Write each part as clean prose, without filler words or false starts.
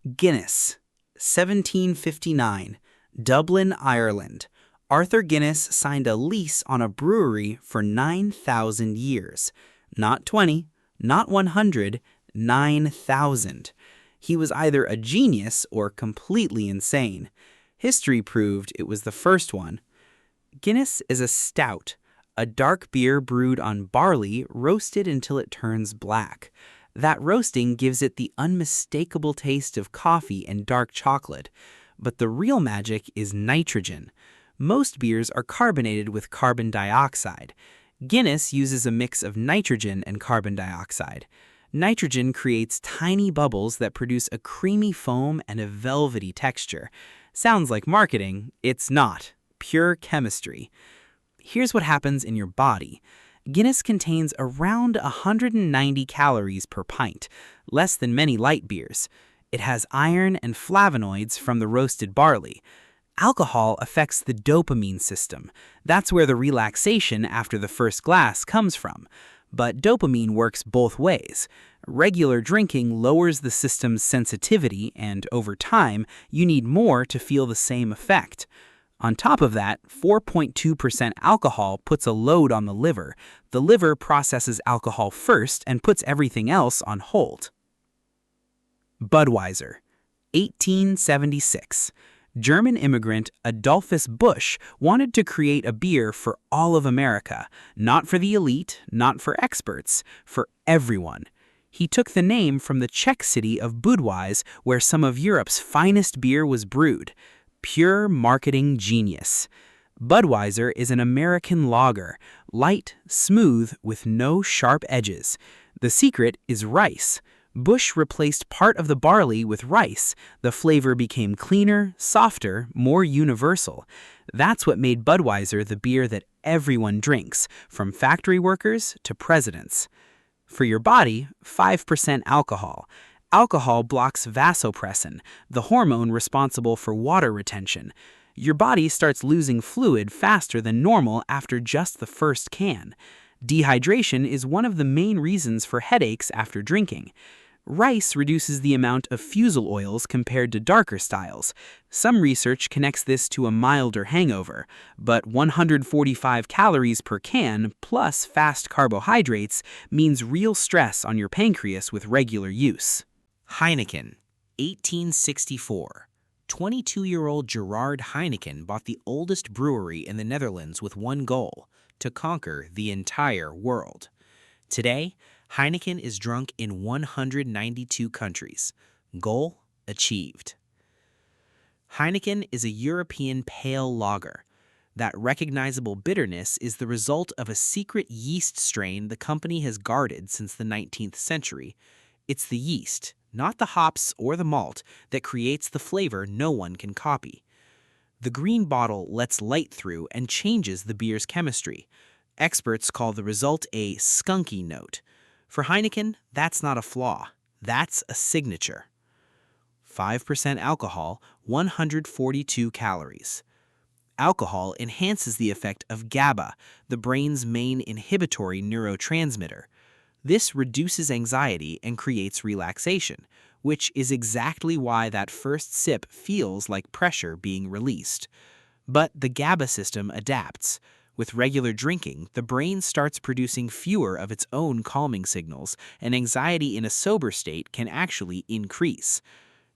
Guinness, 1759, Dublin, Ireland. Arthur Guinness signed a lease on a brewery for 9,000 years. Not 20, not 100, 9,000. He was either a genius or completely insane. History proved it was the first one. Guinness is a stout, a dark beer brewed on barley roasted until it turns black. That roasting gives it the unmistakable taste of coffee and dark chocolate. But the real magic is nitrogen. Most beers are carbonated with carbon dioxide. Guinness uses a mix of nitrogen and carbon dioxide. Nitrogen creates tiny bubbles that produce a creamy foam and a velvety texture. Sounds like marketing. It's not. Pure chemistry. Here's what happens in your body. Guinness contains around 190 calories per pint, less than many light beers. It has iron and flavonoids from the roasted barley. Alcohol affects the dopamine system. That's where the relaxation after the first glass comes from. But dopamine works both ways. Regular drinking lowers the system's sensitivity, and over time, you need more to feel the same effect. On top of that, 4.2% alcohol puts a load on the liver. The liver processes alcohol first and puts everything else on hold. Budweiser, 1876. German immigrant Adolphus Busch wanted to create a beer for all of America, not for the elite, not for experts, for everyone. He took the name from the Czech city of Budweis, where some of Europe's finest beer was brewed. Pure marketing genius. Budweiser is an American lager, light, smooth, with no sharp edges. The secret is rice. Busch replaced part of the barley with rice. The flavor became cleaner, softer, more universal. That's what made Budweiser the beer that everyone drinks, from factory workers to presidents. For your body, 5% alcohol. Alcohol blocks vasopressin, the hormone responsible for water retention. Your body starts losing fluid faster than normal after just the first can. Dehydration is one of the main reasons for headaches after drinking. Rice reduces the amount of fusel oils compared to darker styles. Some research connects this to a milder hangover, but 145 calories per can plus fast carbohydrates means real stress on your pancreas with regular use. Heineken, 1864. 22-year-old Gerard Heineken bought the oldest brewery in the Netherlands with one goal: to conquer the entire world. Today, Heineken is drunk in 192 countries. Goal achieved. Heineken is a European pale lager. That recognizable bitterness is the result of a secret yeast strain the company has guarded since the 19th century. It's the yeast, not the hops or the malt, that creates the flavor no one can copy. The green bottle lets light through and changes the beer's chemistry. Experts call the result a skunky note. For Heineken, that's not a flaw. That's a signature. 5% alcohol, 142 calories. Alcohol enhances the effect of GABA, the brain's main inhibitory neurotransmitter. This reduces anxiety and creates relaxation, which is exactly why that first sip feels like pressure being released. But the GABA system adapts. With regular drinking, the brain starts producing fewer of its own calming signals, and anxiety in a sober state can actually increase.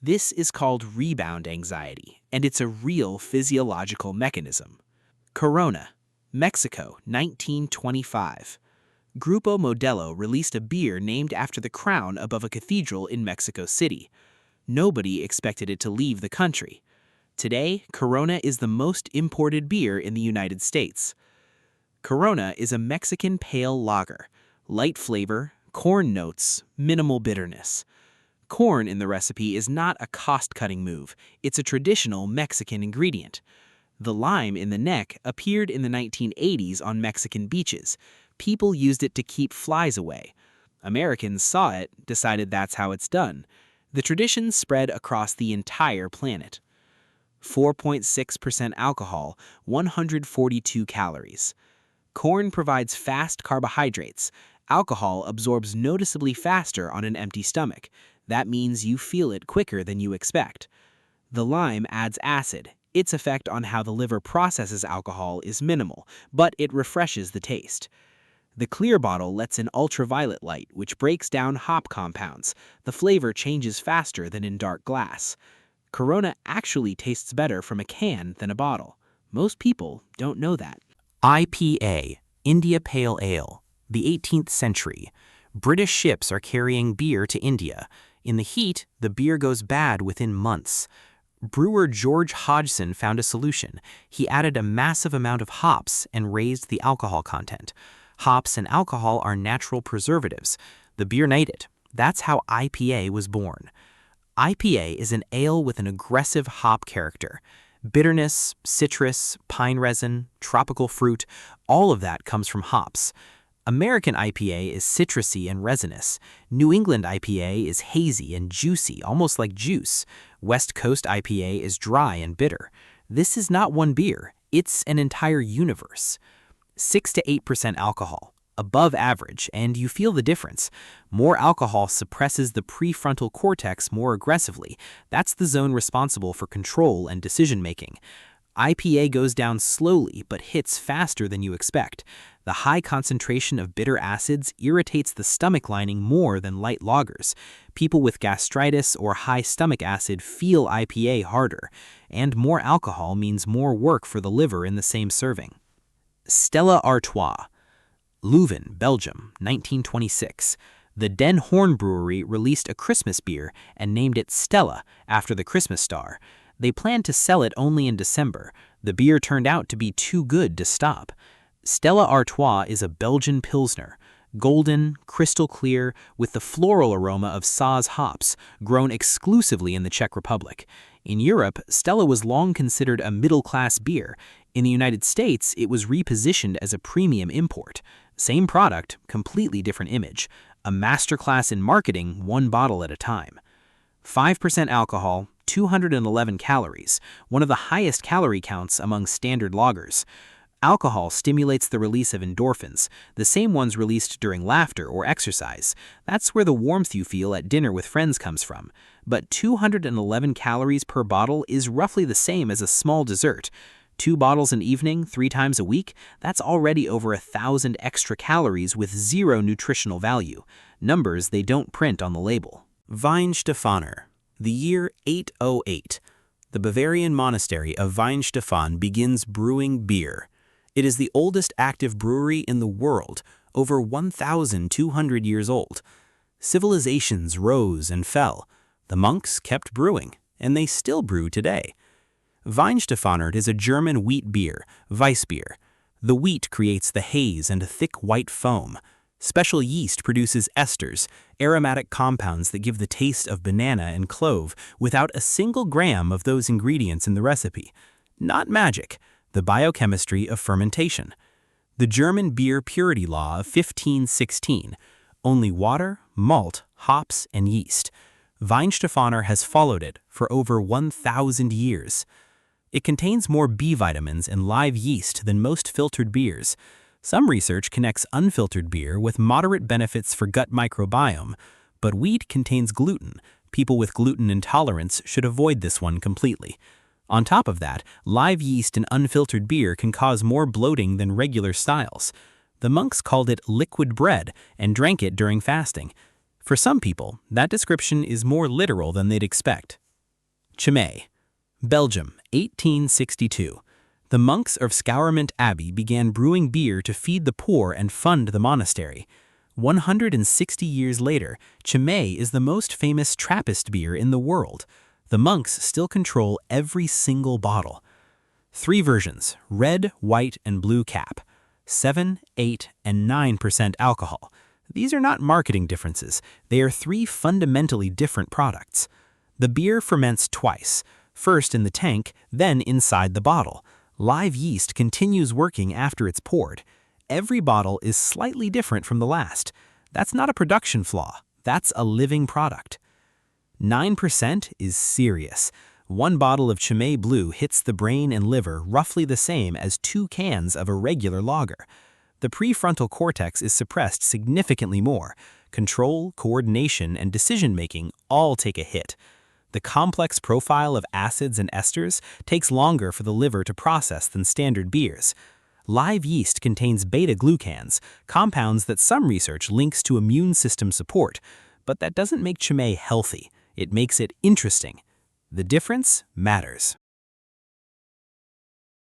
This is called rebound anxiety, and it's a real physiological mechanism. Corona, Mexico, 1925. Grupo Modelo released a beer named after the crown above a cathedral in Mexico City. Nobody expected it to leave the country. Today, Corona is the most imported beer in the United States. Corona is a Mexican pale lager. Light flavor, corn notes, minimal bitterness. Corn in the recipe is not a cost-cutting move. It's a traditional Mexican ingredient. The lime in the neck appeared in the 1980s on Mexican beaches. People used it to keep flies away. Americans saw it, decided that's how it's done. The tradition spread across the entire planet. 4.6% alcohol, 142 calories. Corn provides fast carbohydrates. Alcohol absorbs noticeably faster on an empty stomach. That means you feel it quicker than you expect. The lime adds acid. Its effect on how the liver processes alcohol is minimal, but it refreshes the taste. The clear bottle lets in ultraviolet light, which breaks down hop compounds. The flavor changes faster than in dark glass. Corona actually tastes better from a can than a bottle. Most people don't know that. IPA, India Pale Ale, the 18th century. British ships are carrying beer to India. In the heat, the beer goes bad within months. Brewer George Hodgson found a solution. He added a massive amount of hops and raised the alcohol content. Hops and alcohol are natural preservatives. The beer made it. That's how IPA was born. IPA is an ale with an aggressive hop character. Bitterness, citrus, pine resin, tropical fruit, all of that comes from hops. American IPA is citrusy and resinous. New England IPA is hazy and juicy, almost like juice. West Coast IPA is dry and bitter. This is not one beer. It's an entire universe. 6 to 8% alcohol, above average, and you feel the difference. More alcohol suppresses the prefrontal cortex more aggressively. That's the zone responsible for control and decision-making. IPA goes down slowly but hits faster than you expect. The high concentration of bitter acids irritates the stomach lining more than light lagers. People with gastritis or high stomach acid feel IPA harder, and more alcohol means more work for the liver in the same serving. Stella Artois. Leuven, Belgium, 1926. The Den Hoorn Brewery released a Christmas beer and named it Stella after the Christmas star. They planned to sell it only in December. The beer turned out to be too good to stop. Stella Artois is a Belgian Pilsner, golden, crystal clear, with the floral aroma of Saaz hops, grown exclusively in the Czech Republic. In Europe, Stella was long considered a middle-class beer. In the United States, it was repositioned as a premium import. Same product, completely different image. A masterclass in marketing, one bottle at a time. 5% alcohol, 211 calories, one of the highest calorie counts among standard lagers. Alcohol stimulates the release of endorphins, the same ones released during laughter or exercise. That's where the warmth you feel at dinner with friends comes from. But 211 calories per bottle is roughly the same as a small dessert. 2 bottles an evening, 3 times a week, that's already over 1,000 extra calories with zero nutritional value. Numbers they don't print on the label. Weihenstephaner, the year 808. The Bavarian monastery of Weihenstephan begins brewing beer. It is the oldest active brewery in the world, over 1,200 years old. Civilizations rose and fell. The monks kept brewing, and they still brew today. Weihenstephaner is a German wheat beer, Weissbier. The wheat creates the haze and a thick white foam. Special yeast produces esters, aromatic compounds that give the taste of banana and clove without a single gram of those ingredients in the recipe. Not magic, the biochemistry of fermentation. The German beer purity law of 1516. Only water, malt, hops, and yeast. Weihenstephaner has followed it for over 1,000 years. It contains more B vitamins and live yeast than most filtered beers. Some research connects unfiltered beer with moderate benefits for gut microbiome, but wheat contains gluten. People with gluten intolerance should avoid this one completely. On top of that, live yeast in unfiltered beer can cause more bloating than regular styles. The monks called it liquid bread and drank it during fasting. For some people, that description is more literal than they'd expect. Chimay, Belgium, 1862. The monks of Scourmont Abbey began brewing beer to feed the poor and fund the monastery. 160 years later, Chimay is the most famous Trappist beer in the world. The monks still control every single bottle. 3 versions, red, white, and blue cap. 7, 8, and 9% alcohol. These are not marketing differences. They are 3 fundamentally different products. The beer ferments twice, first in the tank, then inside the bottle. Live yeast continues working after it's poured. Every bottle is slightly different from the last. That's not a production flaw. That's a living product. 9% is serious. 1 bottle of Chimay Blue hits the brain and liver roughly the same as 2 cans of a regular lager. The prefrontal cortex is suppressed significantly more. Control, coordination, and decision-making all take a hit. The complex profile of acids and esters takes longer for the liver to process than standard beers. Live yeast contains beta-glucans, compounds that some research links to immune system support, but that doesn't make Chimay healthy. It makes it interesting. The difference matters.